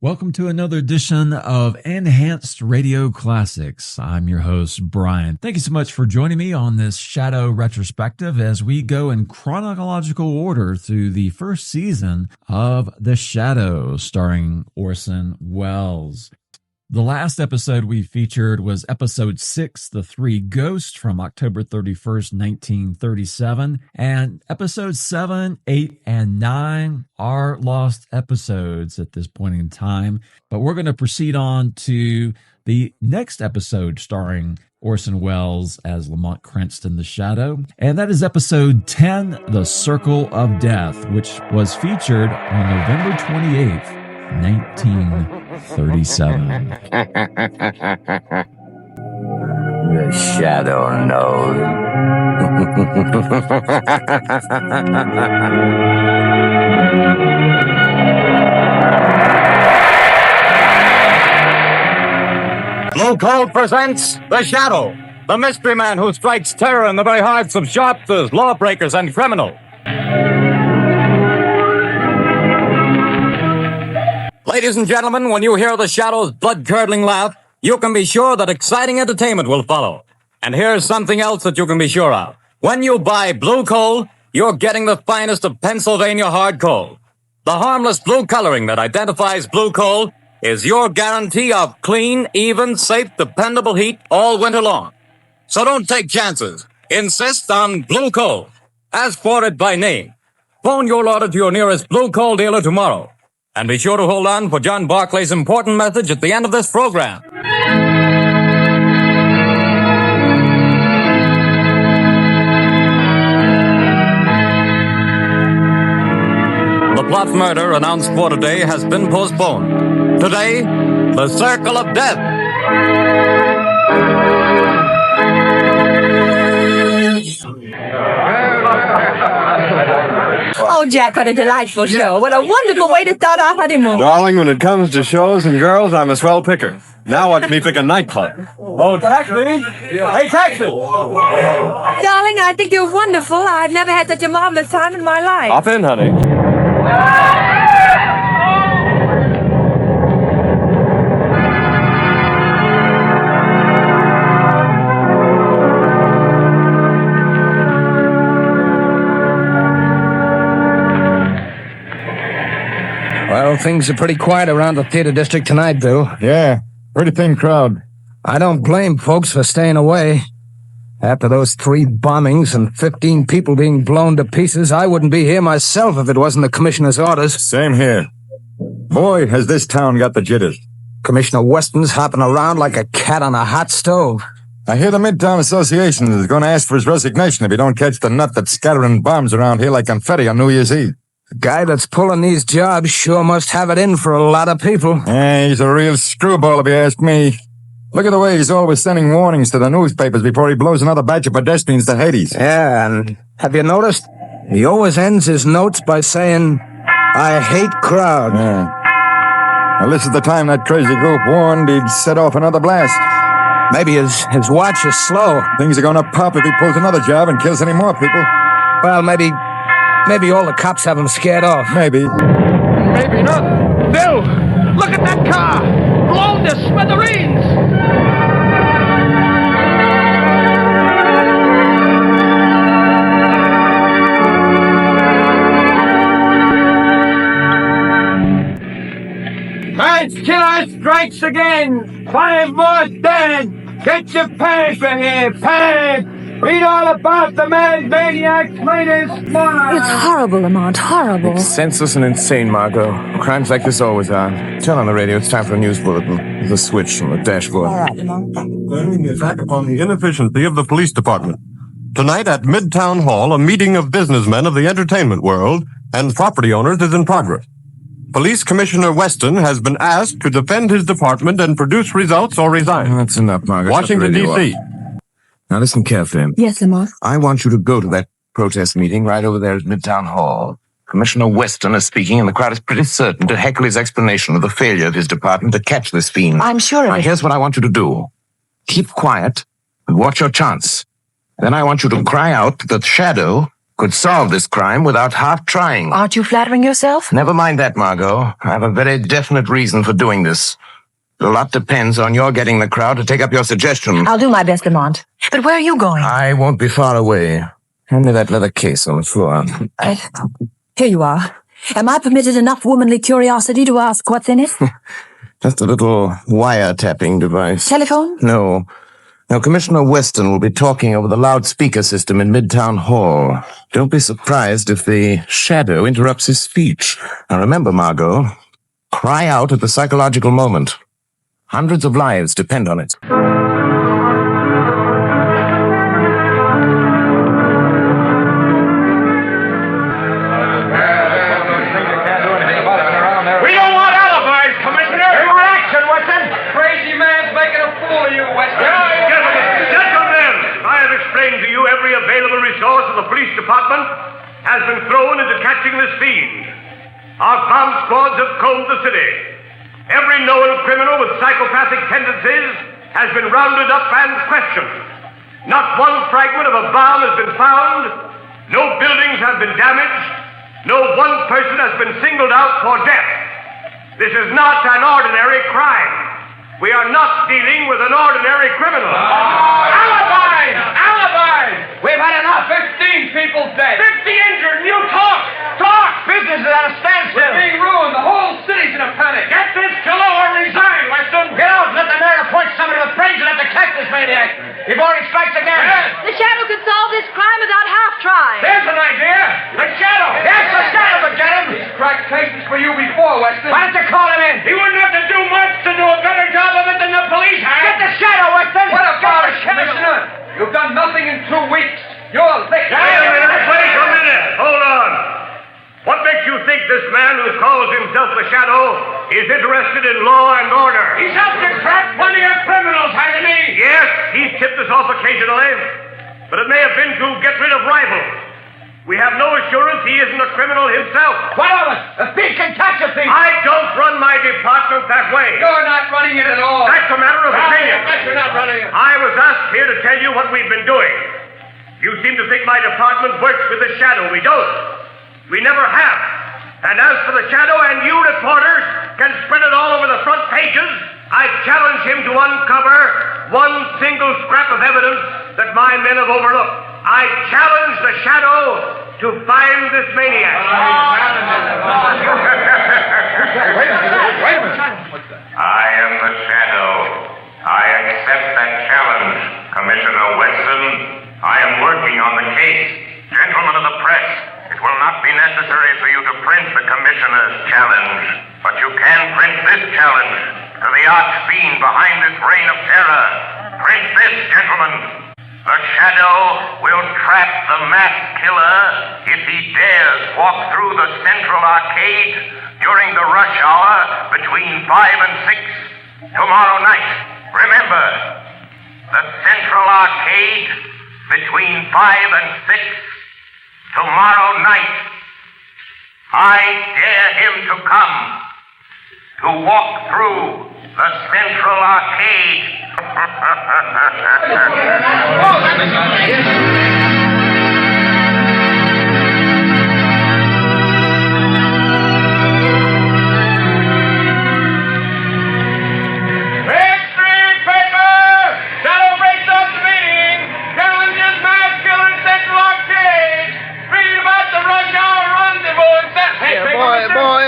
Welcome to another edition of Enhanced Radio Classics. I'm your host, Brian. Thank you so much for joining me on this Shadow retrospective as we go in chronological order through the first season of The Shadow, starring Orson Welles. The last episode we featured was episode 6, The Three Ghosts, from October 31st, 1937. And episodes 7, 8, and 9 are lost episodes at this point in time. But we're going to proceed on to the next episode starring Orson Welles as Lamont Cranston, The Shadow. And that is episode 10, The Circle of Death, which was featured on November 28th. 1937. The Shadow knows. Blue Coal presents The Shadow, the mystery man who strikes terror in the very hearts of sharpsters, lawbreakers, and criminals. Ladies and gentlemen, when you hear The Shadow's blood-curdling laugh, you can be sure that exciting entertainment will follow. And here's something else that you can be sure of. When you buy Blue Coal, you're getting the finest of Pennsylvania hard coal. The harmless blue coloring that identifies Blue Coal is your guarantee of clean, even, safe, dependable heat all winter long. So don't take chances. Insist on Blue Coal. Ask for it by name. Phone your order to your nearest Blue Coal dealer tomorrow. And be sure to hold on for John Barclay's important message at the end of this program. The plot murder announced for today has been postponed. Today, the Circle of Death. Oh, Jack, what a delightful show. What a wonderful way to start our honeymoon. Darling, when it comes to shows and girls, I'm a swell picker. Now watch me pick a nightclub. Oh, taxi! Hey, taxi! Darling, I think you're wonderful. I've never had such a marvelous time in my life. Hop in, honey. Well, things are pretty quiet around the theater district tonight, Bill. Yeah, pretty thin crowd. I don't blame folks for staying away. After those 3 bombings and 15 people being blown to pieces, I wouldn't be here myself if it wasn't the commissioner's orders. Same here. Boy, has this town got the jitters. Commissioner Weston's hopping around like a cat on a hot stove. I hear the Midtown Association is going to ask for his resignation if he don't catch the nut that's scattering bombs around here like confetti on New Year's Eve. The guy that's pulling these jobs sure must have it in for a lot of people. Yeah, he's a real screwball if you ask me. Look at the way he's always sending warnings to the newspapers before he blows another batch of pedestrians to Hades. Yeah, and have you noticed? He always ends his notes by saying, I hate crowd. Yeah. Well, this is the time that crazy group warned he'd set off another blast. Maybe his watch is slow. Things are going to pop if he pulls another job and kills any more people. Well, maybe all the cops have him scared off. Maybe. Maybe not. Bill, look at that car! Blown to smithereens! Mass killer strikes again! 5 more dead! Get your pay for here, pay! Read all about the mad maniac's latest murder! It's horrible, Lamont, horrible. It's senseless and insane, Margot. Crimes like this always are. Turn on the radio. It's time for a news bulletin. There's a switch on the dashboard. All right, Lamont. Planning the attack upon the inefficiency of the police department. Tonight at Midtown Hall, a meeting of businessmen of the entertainment world and property owners is in progress. Police Commissioner Weston has been asked to defend his department and produce results or resign. That's enough, Margaret. Washington, D.C. Now listen carefully. Yes, Lamont. I want you to go to that protest meeting right over there at Midtown Hall. Commissioner Weston is speaking, and the crowd is pretty certain to heckle his explanation of the failure of his department to catch this fiend. I'm sure of Now, it. here's what I want you to do. Keep quiet and watch your chance. Then I want you to cry out that Shadow could solve this crime without half trying. Aren't you flattering yourself? Never mind that, Margot. I have a very definite reason for doing this. A lot depends on your getting the crowd to take up your suggestion. I'll do my best, Lamont. But where are you going? I won't be far away. Hand me that leather case on the floor. Here you are. Am I permitted enough womanly curiosity to ask what's in it? Just a little wiretapping device. Telephone? No. Now, Commissioner Weston will be talking over the loudspeaker system in Midtown Hall. Don't be surprised if the shadow interrupts his speech. Now remember, Margot, cry out at the psychological moment. Hundreds of lives depend on it. We don't want alibis, Commissioner! We want action, Weston! Crazy man's making a fool of you, Weston! Gentlemen, I have explained to you every available resource of the police department has been thrown into catching this fiend. Our bomb squads have combed the city. Every known criminal with psychopathic tendencies has been rounded up and questioned. Not one fragment of a bomb has been found. No buildings have been damaged. No one person has been singled out for death. This is not an ordinary crime. We are not dealing with an ordinary criminal. Alibis! Alibis! We've had enough. 15 people dead. 50 injured, and you talk! Talk! Business is at a standstill. We're being ruined. The whole city's in a panic. Get this killer or resign, Weston. Get out and let the mayor appoint somebody with brains enough to catch this maniac. Before he strikes again. Yes. The shadow could solve this crime without half trying. There's an idea. The shadow. Yes, the shadow could get him. He's cracked cases for you before, Weston. Why don't you call him in? He wouldn't have to do much to do a better job of it than the police have. Get the shadow, Weston. What about it, Commissioner? You've done nothing in 2 weeks. You're licked. Wait a minute. Hold on. What makes you think this man who calls himself the Shadow is interested in law and order? He's helped to trap plenty of criminals, hasn't he? Yes, he's tipped us off occasionally, but it may have been to get rid of rivals. We have no assurance he isn't a criminal himself. What of it? A thief can catch a thief. I don't run my department that way. You're not running it at all. That's a matter of opinion. I bet you're not running it. I was asked here to tell you what we've been doing. You seem to think my department works with the Shadow. We don't. We never have. And as for the Shadow, and you reporters can spread it all over the front pages, I challenge him to uncover one single scrap of evidence that my men have overlooked. I challenge the Shadow to find this maniac. Wait a minute. I am the Shadow. I accept that challenge, Commissioner Weston. I am working on the case. Gentlemen of the press, it will not be necessary for you to print the Commissioner's challenge, but you can print this challenge to the arch-fiend behind this reign of terror. Print this, gentlemen. The Shadow will trap the masked killer if he dares walk through the Central Arcade during the rush hour between 5 and 6 tomorrow night. Remember, the Central Arcade between 5 and 6 tomorrow night. I dare him to come to walk through the Central Arcade.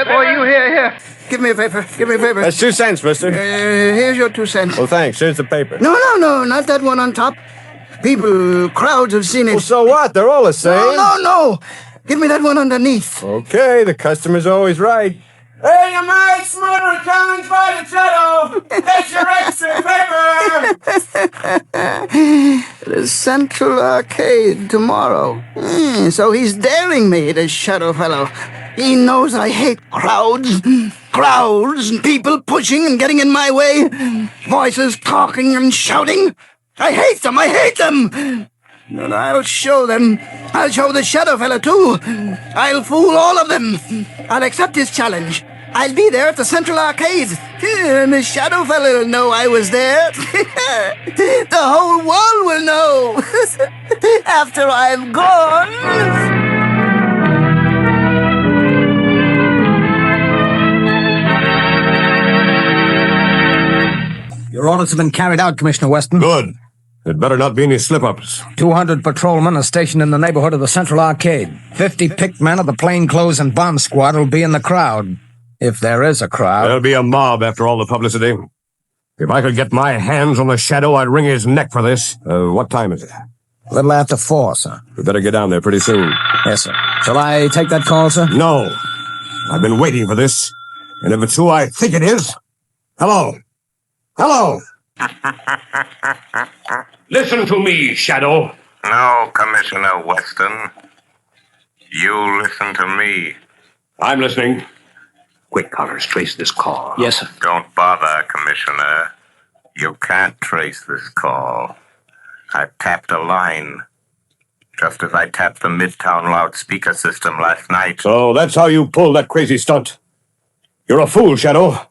Boy, you here. Give me a paper. That's 2 cents, mister. Here's your 2 cents. Well, thanks. Here's the paper. No, not that one on top. Crowds have seen it. Well, so what? They're all the same. No. Give me that one underneath. Okay, the customer's always right. Hey, you mice, murder challenged by the Shadow. That's your extra paper. The Central Arcade tomorrow. So he's daring me, the Shadow fellow. He knows I hate crowds and people pushing and getting in my way. Voices talking and shouting. I hate them. And I'll show them. I'll show the Shadow fella too. I'll fool all of them. I'll accept his challenge. I'll be there at the Central Arcade. And the Shadow fella will know I was there. The whole world will know. After I'm gone. Your orders have been carried out, Commissioner Weston. Good. It better not be any slip-ups. 200 patrolmen are stationed in the neighborhood of the Central Arcade. 50 picked men of the plainclothes and bomb squad will be in the crowd. If there is a crowd. There'll be a mob after all the publicity. If I could get my hands on the Shadow, I'd wring his neck for this. What time is it? A little after 4, sir. We better get down there pretty soon. Yes, sir. Shall I take that call, sir? No. I've been waiting for this. And if it's who I think it is... Hello. Hello. Listen to me, Shadow. No, Commissioner Weston. You listen to me. I'm listening. Quick, Connors, trace this call. Yes, sir. Don't bother, Commissioner. You can't trace this call. I tapped a line. Just as I tapped the Midtown loudspeaker system last night. So that's how you pulled that crazy stunt. You're a fool, Shadow.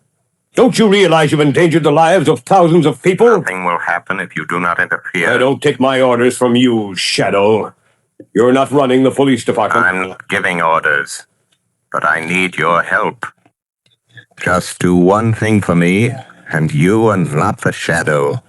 Don't you realize you've endangered the lives of thousands of people? Nothing will happen if you do not interfere. I don't take my orders from you, Shadow. You're not running the police department. I'm not giving orders, but I need your help. Just do one thing for me, and you and not the Shadow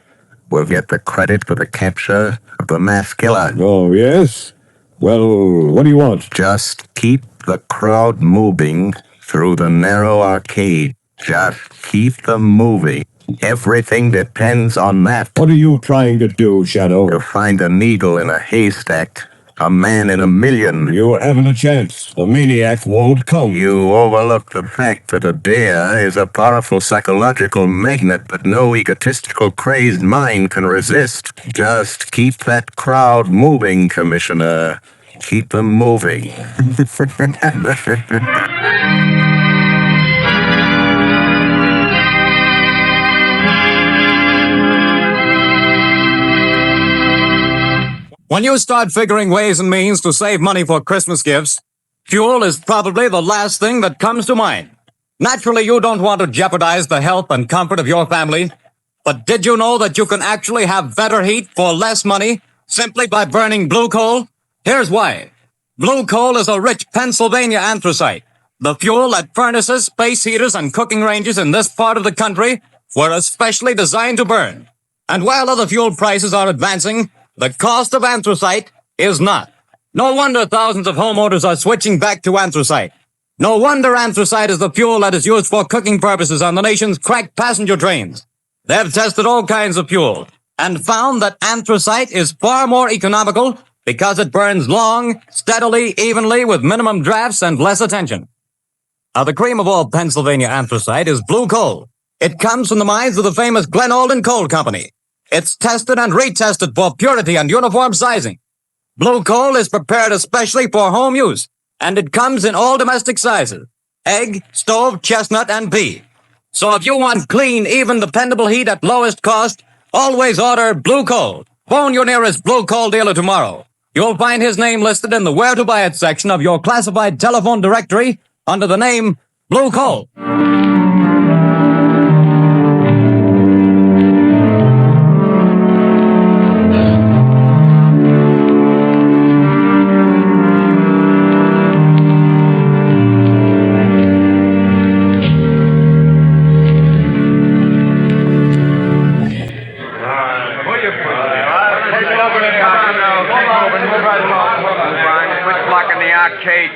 will get the credit for the capture of the mass killer. Oh, yes? Well, what do you want? Just keep the crowd moving through the narrow arcade. Just keep them moving. Everything depends on that. What are you trying to do, Shadow? To find a needle in a haystack. A man in a million. You haven't a chance. The maniac won't come. You overlook the fact that a dare is a powerful psychological magnet that no egotistical, crazed mind can resist. Just keep that crowd moving, Commissioner. Keep them moving. When you start figuring ways and means to save money for Christmas gifts, fuel is probably the last thing that comes to mind. Naturally, you don't want to jeopardize the health and comfort of your family, but did you know that you can actually have better heat for less money simply by burning blue coal? Here's why. Blue coal is a rich Pennsylvania anthracite, the fuel that furnaces, space heaters, and cooking ranges in this part of the country were especially designed to burn. And while other fuel prices are advancing, the cost of anthracite is not. No wonder thousands of homeowners are switching back to anthracite. No wonder anthracite is the fuel that is used for cooking purposes on the nation's cracked passenger trains. They've tested all kinds of fuel and found that anthracite is far more economical because it burns long, steadily, evenly with minimum drafts and less attention. Now, the cream of all Pennsylvania anthracite is blue coal. It comes from the mines of the famous Glen Alden Coal Company. It's tested and retested for purity and uniform sizing. Blue coal is prepared especially for home use, and it comes in all domestic sizes: egg, stove, chestnut, and pea. So if you want clean, even, dependable heat at lowest cost, always order blue coal. Phone your nearest blue coal dealer tomorrow. You'll find his name listed in the Where to Buy It section of your classified telephone directory under the name Blue Coal.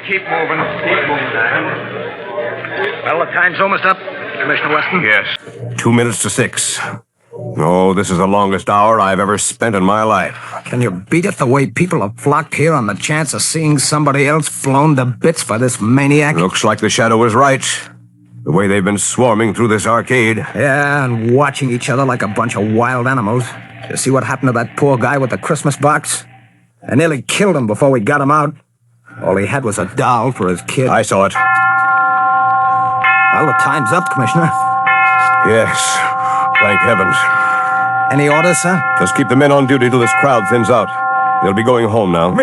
Keep moving. Keep moving. Well, the time's almost up, Commissioner Weston. Yes. 2 minutes to 6. Oh, this is the longest hour I've ever spent in my life. Can you beat it the way people have flocked here on the chance of seeing somebody else blown to bits by this maniac? Looks like the Shadow was right. The way they've been swarming through this arcade. Yeah, and watching each other like a bunch of wild animals. You see what happened to that poor guy with the Christmas box? I nearly killed him before we got him out. All he had was a doll for his kid. I saw it. Well, the time's up, Commissioner. Yes. Thank heavens. Any orders, sir? Just keep the men on duty till this crowd thins out. They'll be going home now.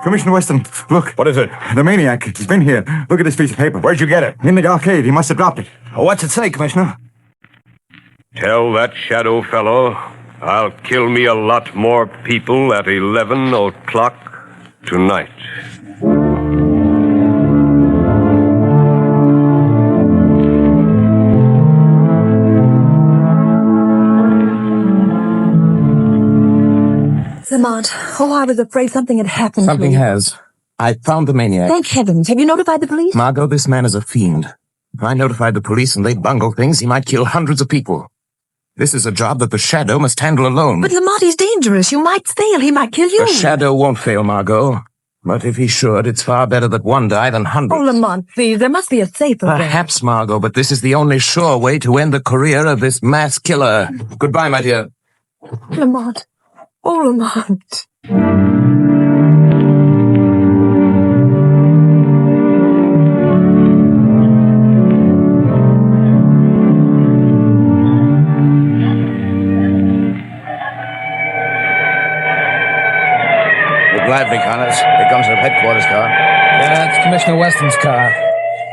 Commissioner Weston, look. What is it? The maniac. He's been here. Look at this piece of paper. Where'd you get it? In the arcade. He must have dropped it. What's it say, Commissioner? Tell that Shadow fellow I'll kill me a lot more people at 11 o'clock tonight. Lamont, I was afraid something had happened. Something has. I found the maniac. Thank heavens. Have you notified the police? Margot, this man is a fiend. If I notified the police and they bungle things, he might kill hundreds of people. This is a job that the Shadow must handle alone. But Lamont, he's dangerous. You might fail. He might kill you. The Shadow won't fail, Margot. But if he should, it's far better that one die than hundreds. Oh, Lamont, please. There must be a safer way. Perhaps, Margot, but this is the only sure way to end the career of this mass killer. Goodbye, my dear. Lamont. Oh, Lamont. Glad, Big Connors. Here comes the headquarters car. Yeah, it's Commissioner Weston's car.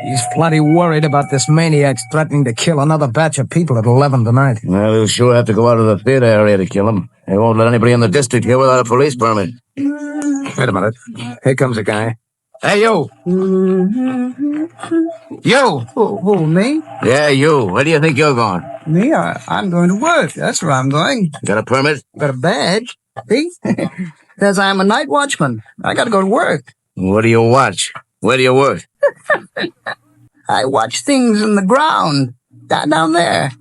He's plenty worried about this maniac threatening to kill another batch of people at 11 tonight. Well, he'll sure have to go out of the theater area to kill him. They won't let anybody in the district here without a police permit. Wait a minute. Here comes a guy. Hey, you. You. Who, me? Yeah, you. Where do you think you're going? Me? I'm going to work. That's where I'm going. Got a permit? Got a badge. See? Says I'm a night watchman. I gotta go to work. What do you watch? Where do you work? I watch things in the ground. Down there.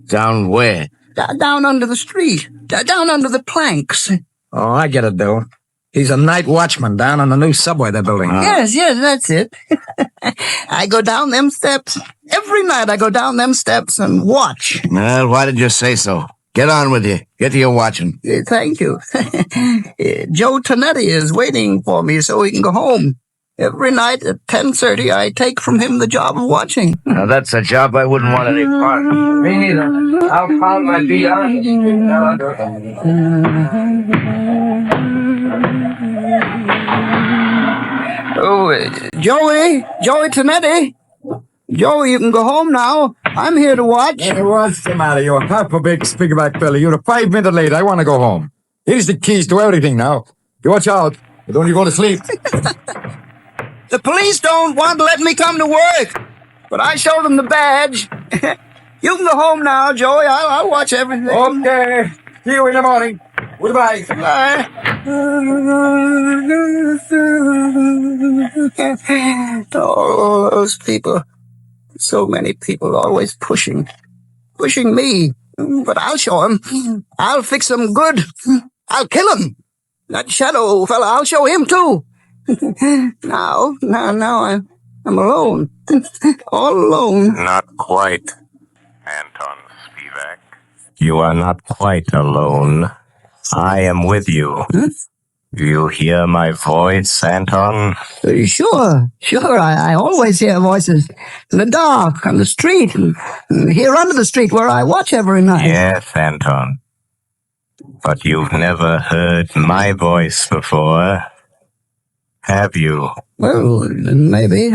Down where? Down under the street. Down under the planks. Oh, I get it, Bill. He's a night watchman down on the new subway they're building. Yes, that's it. I go down them steps. Every night I go down them steps and watch. Well, why did you say so? Get on with you. Get to your watching. Thank you. Joe Tonetti is waiting for me so he can go home. Every night at 10:30, I take from him the job of watching. Now, that's a job I wouldn't want any part of. Me neither. I'll pound my feet on. Oh, Joey Tonetti. Joey, you can go home now. I'm here to watch. Hey, what's the matter? You're half a big spigback fella. You're 5 minutes late. I want to go home. Here's the keys to everything now. You watch out. But don't you go to sleep. The police don't want to let me come to work. But I showed them the badge. You can go home now, Joey. I'll watch everything. Okay. See you in the morning. Goodbye. Bye. Oh, those people. So many people always pushing me. But I'll show 'em. I'll fix 'em good. I'll kill 'em. That Shadow fella, I'll show him too. Now I'm alone. All alone. Not quite, Anton Spivak. You are not quite alone. I am with you. Do you hear my voice, Anton? Sure. I always hear voices in the dark, on the street, and here under the street where I watch every night. Yes, Anton. But you've never heard my voice before, have you? Well, maybe.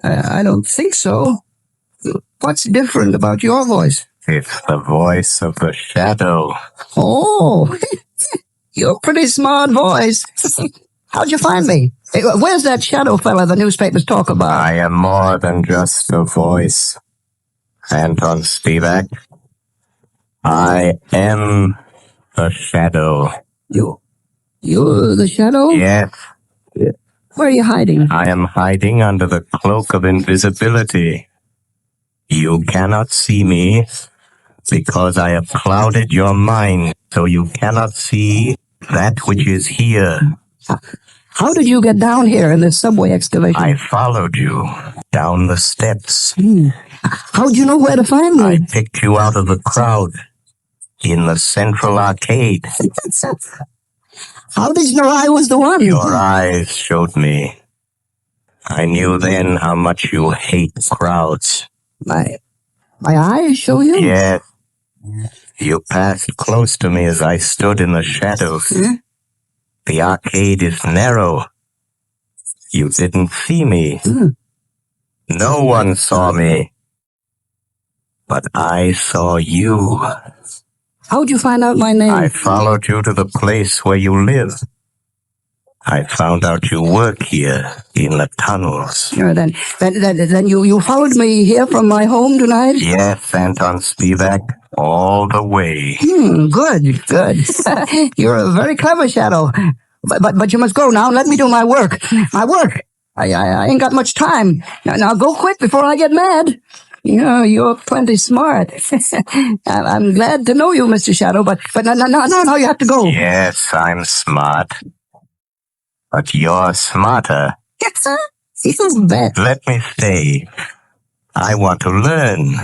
I don't think so. What's different about your voice? It's the voice of the Shadow. Oh, you're a pretty smart voice. How'd you find me? Hey, where's that Shadow fella the newspapers talk about? I am more than just a voice, Anton Spivak. I am the Shadow. You're the Shadow? Yes. Where are you hiding? I am hiding under the cloak of invisibility. You cannot see me because I have clouded your mind, so you cannot see that which is here. How did you get down here in this subway excavation? I followed you down the steps. How'd you know where to find me? I picked you out of the crowd in the central arcade. How did you know I was the one? Your eyes showed me. I knew then how much you hate crowds. My eyes show you? Yes. You passed close to me as I stood in the shadows. The arcade is narrow. You didn't see me. No one saw me. But I saw you. How'd you find out my name? I followed you to the place where you live. I found out you work here in the tunnels. Sure, then you followed me here from my home tonight? Yes, Anton Spivak, all the way. Good. You're a very clever Shadow. But you must go now. Let me do my work. I ain't got much time. Now go quick before I get mad. You're plenty smart. I'm glad to know you, Mr. Shadow, but now you have to go. Yes, I'm smart. But you're smarter. Let me stay. I want to learn.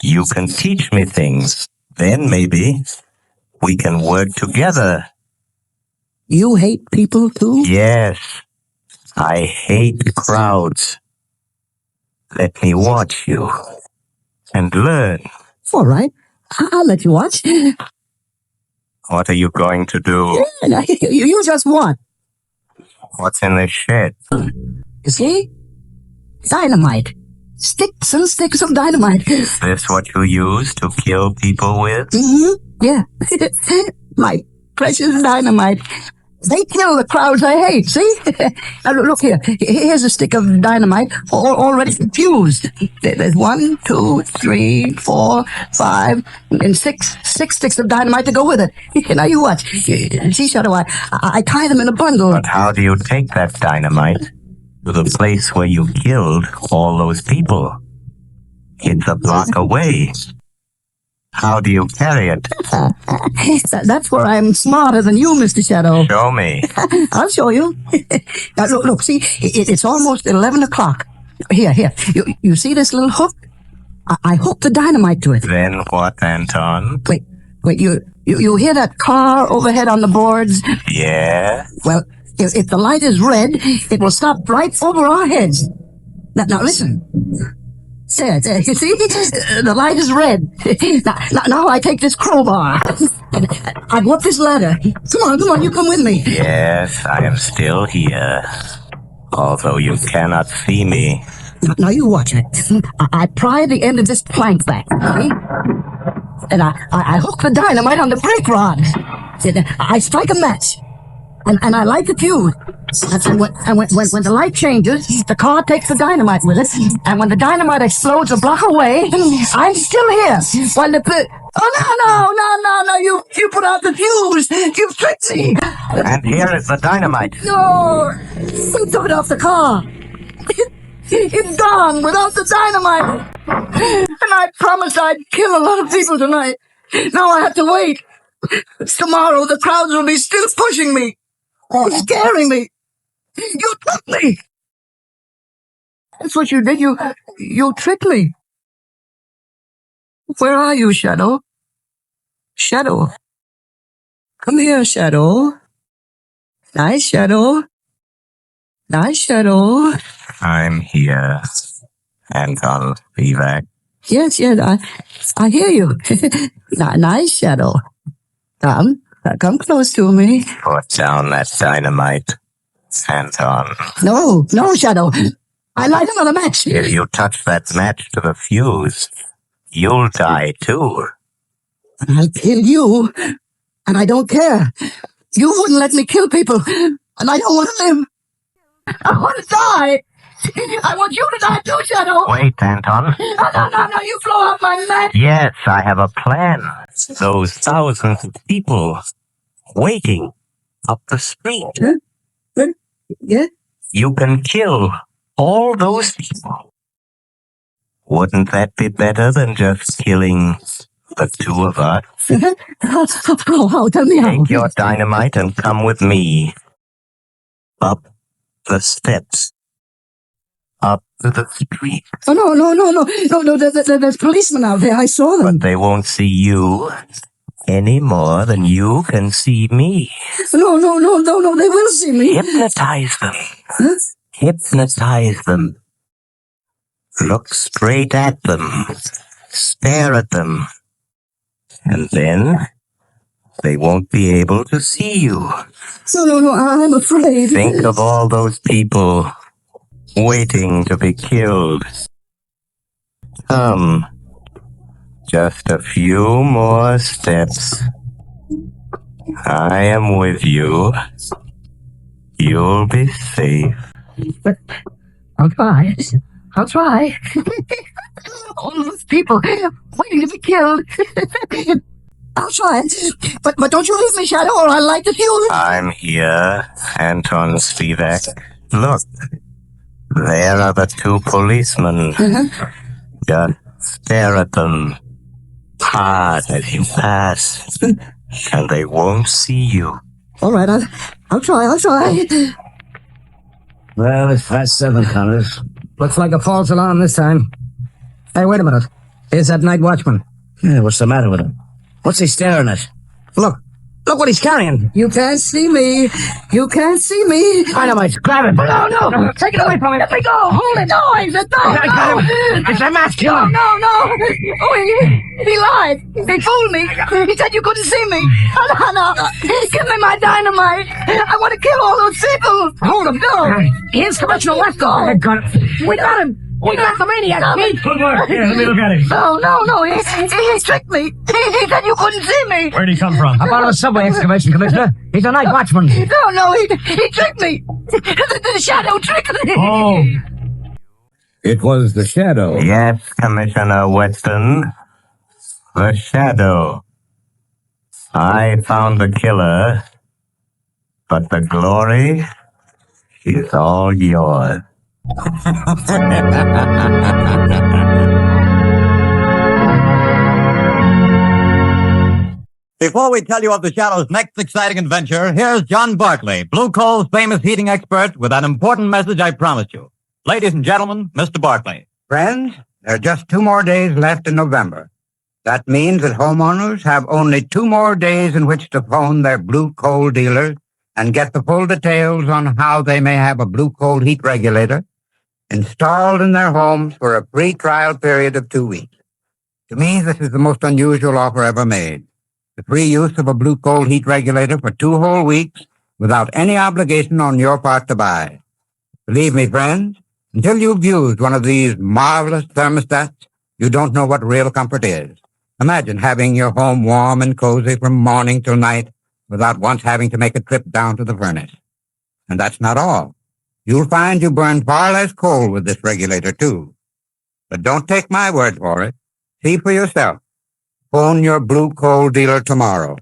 You can teach me things. Then maybe we can work together. You hate people too? Yes. I hate crowds. Let me watch you and learn. All right. I'll let you watch. What are you going to do? You just what? What's in the shed? You see? Dynamite. Sticks and sticks of dynamite. Is this what you use to kill people with? Mm-hmm. Yeah. My precious dynamite. They kill the crowds I hate, see? Now, look here. Here's a stick of dynamite already fused. There's 1, 2, 3, 4, 5, and 6 sticks of dynamite to go with it. Now, you watch. See, Shadow, I tie them in a bundle. But how do you take that dynamite to the place where you killed all those people? It's a block away. How do you carry it? That's where I'm smarter than you, Mr. Shadow. Show me. I'll show you. Now, look, see, it's almost 11 o'clock. Here. You see this little hook? I hooked the dynamite to it. Then what, Anton? Wait, you hear that car overhead on the boards? Yeah? Well, if the light is red, it will stop right over our heads. Now listen. There, you see? The light is red. Now I take this crowbar. And I go up this ladder. Come on, you come with me. Yes, I am still here. Although you cannot see me. Now you watch it. I pry the end of this plank back, see? And I hook the dynamite on the brake rod. I strike a match. And I light the fuse. And when the light changes, the car takes the dynamite with it. And when the dynamite explodes a block away, I'm still here. While the Oh, no, you put out the fuse. You tricked me. And here is the dynamite. No, you took it off the car. It's gone without the dynamite. And I promised I'd kill a lot of people tonight. Now I have to wait. Tomorrow the crowds will be still pushing me. Scaring me. You tricked me. That's what you did. You tricked me. Where are you, Shadow? Shadow. Come here, Shadow. Nice, Shadow. Nice, Shadow. I'm here. Anton Spivak. Yes, I hear you. Nice, Shadow. Come close to me. Put down that dynamite, Anton. No, Shadow. I light another match. If you touch that match to the fuse, you'll die too. I'll kill you, and I don't care. You wouldn't let me kill people, and I don't want to live. I want to die. I want you to die too, Shadow. Wait, Anton. No, you blow up my match. Yes, I have a plan. Those thousands of people waiting up the street. Huh? Yeah? You can kill all those people. Wouldn't that be better than just killing the two of us? How? Tell me how. Take your dynamite and come with me. Up the steps. Up to the street. Oh, no, there's policemen out there. I saw them. But they won't see you any more than you can see me. No, they will see me. Hypnotize them. Huh? Hypnotize them. Look straight at them. Stare at them. And then they won't be able to see you. No, I'm afraid. Think of all those people waiting to be killed. Come. Just a few more steps. I am with you. You'll be safe. But I'll try. I'll try. All those people waiting to be killed. I'll try. But don't you leave me, Shadow, or I'll light the fuse. I'm here, Anton Spivak. Look, there are the two policemen. Just stare at them hard as you pass, and they won't see you. All right, I'll try. Well, it's past 7, Connors. Looks like a false alarm this time. Hey, wait a minute. Here's that night watchman. Yeah, what's the matter with him? What's he staring at? Look what he's carrying. You can't see me. Dynamite, grab it. No. Take it away from me. Let me go. Hold it. No. It's a mask killer. No. Oh, he lied. He fooled me. He said you couldn't see me. No. Give me my dynamite. I want to kill all those people. Hold him. No. Here's Commissioner Weston. We got him. We got the maniac. Good work. Here, let me look at him. No. He tricked me. He said you couldn't see me. Where'd he come from? Up out of a subway excavation, Commissioner. He's a night watchman. No, he tricked me. The Shadow tricked me. Oh. It was the Shadow. Yes, Commissioner Weston. The Shadow. I found the killer, but the glory is all yours. Before we tell you of the Shadow's next exciting adventure, here's John Barclay, Blue Coal's famous heating expert, with an important message I promised you. Ladies and gentlemen, Mr. Barclay. Friends, there are just 2 more days left in November. That means that homeowners have only 2 more days in which to phone their Blue Coal dealer and get the full details on how they may have a Blue Coal heat regulator installed in their homes for a free trial period of 2 weeks. To me, this is the most unusual offer ever made. The free use of a Blue Coal heat regulator for 2 whole weeks without any obligation on your part to buy. Believe me, friends, until you've used one of these marvelous thermostats, you don't know what real comfort is. Imagine having your home warm and cozy from morning till night without once having to make a trip down to the furnace. And that's not all. You'll find you burn far less coal with this regulator, too. But don't take my word for it. See for yourself. Phone your Blue Coal dealer tomorrow.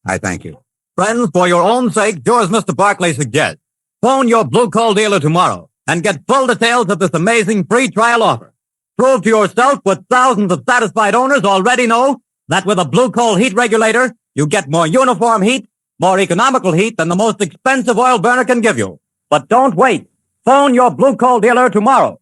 I thank you. Friends, for your own sake, do as Mr. Barclay suggests. Phone your Blue Coal dealer tomorrow and get full details of this amazing free trial offer. Prove to yourself what thousands of satisfied owners already know, that with a Blue Coal heat regulator, you get more uniform heat, more economical heat than the most expensive oil burner can give you. But don't wait. Phone your Blue Coal dealer tomorrow.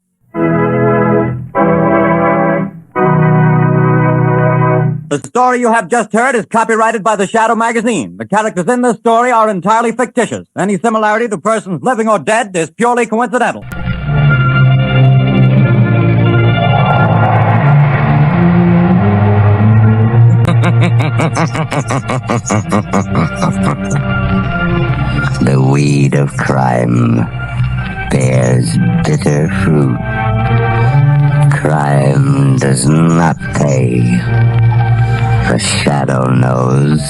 The story you have just heard is copyrighted by the Shadow magazine. The characters in this story are entirely fictitious. Any similarity to persons living or dead is purely coincidental. The weed of crime bears bitter fruit. Crime does not pay. The Shadow knows.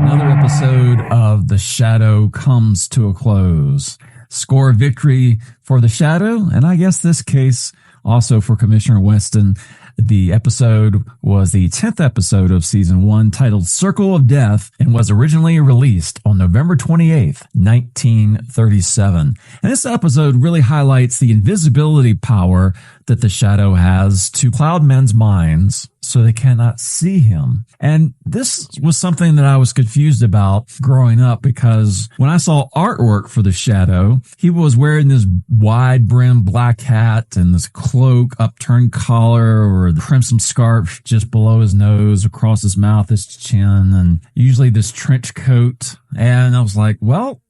Another episode of The Shadow comes to a close. Score victory for The Shadow, and I guess this case also for Commissioner Weston. The episode was the 10th episode of Season 1, titled Circle of Death, and was originally released on November 28th, 1937. And this episode really highlights the invisibility power that the Shadow has to cloud men's minds so they cannot see him. And this was something that I was confused about growing up, because when I saw artwork for the Shadow, he was wearing this wide brimmed black hat and this cloak, upturned collar, or the crimson scarf just below his nose, across his mouth, his chin, and usually this trench coat. And I was like, well,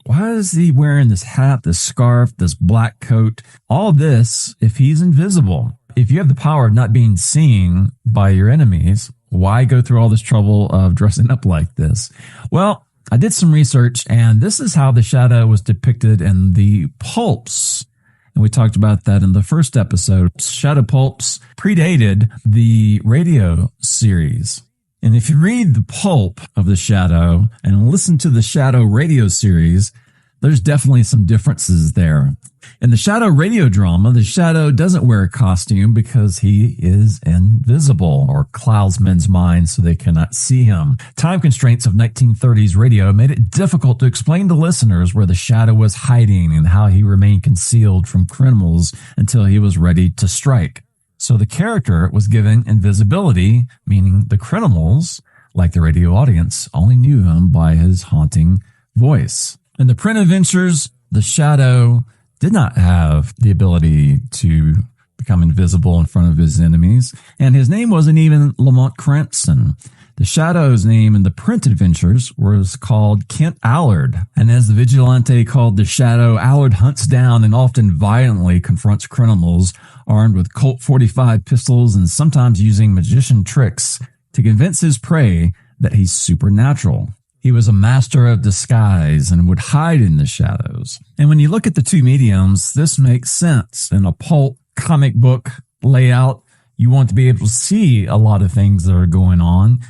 why is he wearing this hat, this scarf, this black coat, all this if he's invisible? If you have the power of not being seen by your enemies, why go through all this trouble of dressing up like this? Well, I did some research, and this is how the Shadow was depicted in the pulps. And we talked about that in the first episode. Shadow pulps predated the radio series. And if you read the pulp of The Shadow and listen to the Shadow radio series, there's definitely some differences there. In the Shadow radio drama, the Shadow doesn't wear a costume because he is invisible or clouds men's minds so they cannot see him. Time constraints of 1930s radio made it difficult to explain to listeners where the Shadow was hiding and how he remained concealed from criminals until he was ready to strike. So the character was given invisibility, meaning the criminals, like the radio audience, only knew him by his haunting voice. In the print adventures, the Shadow did not have the ability to become invisible in front of his enemies, and his name wasn't even Lamont Cranston. The Shadow's name in the print adventures was called Kent Allard, and as the vigilante called the Shadow, Allard hunts down and often violently confronts criminals armed with Colt 45 pistols and sometimes using magician tricks to convince his prey that he's supernatural. He was a master of disguise and would hide in the shadows. And when you look at the two mediums, this makes sense. In a pulp comic book layout, you want to be able to see a lot of things that are going on.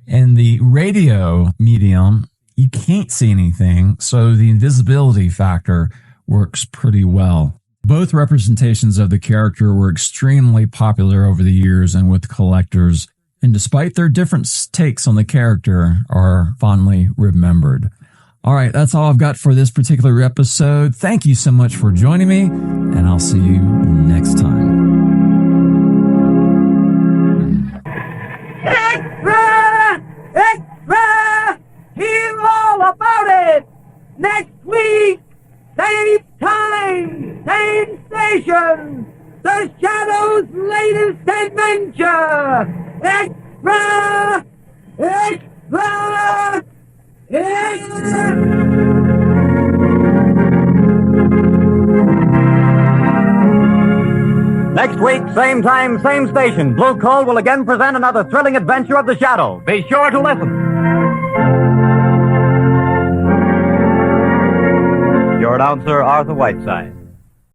In the radio medium, you can't see anything, so the invisibility factor works pretty well. Both representations of the character were extremely popular over the years and with collectors, and despite their different takes on the character, are fondly remembered. All right, that's all I've got for this particular episode. Thank you so much for joining me, and I'll see you next time. Extra! Extra! Hear all about it! Next week, same time, same station, The Shadow's latest adventure! Extra! Extra! Extra! Next week, same time, same station, Blue Coal will again present another thrilling adventure of the Shadow. Be sure to listen. Your announcer, Arthur Whiteside.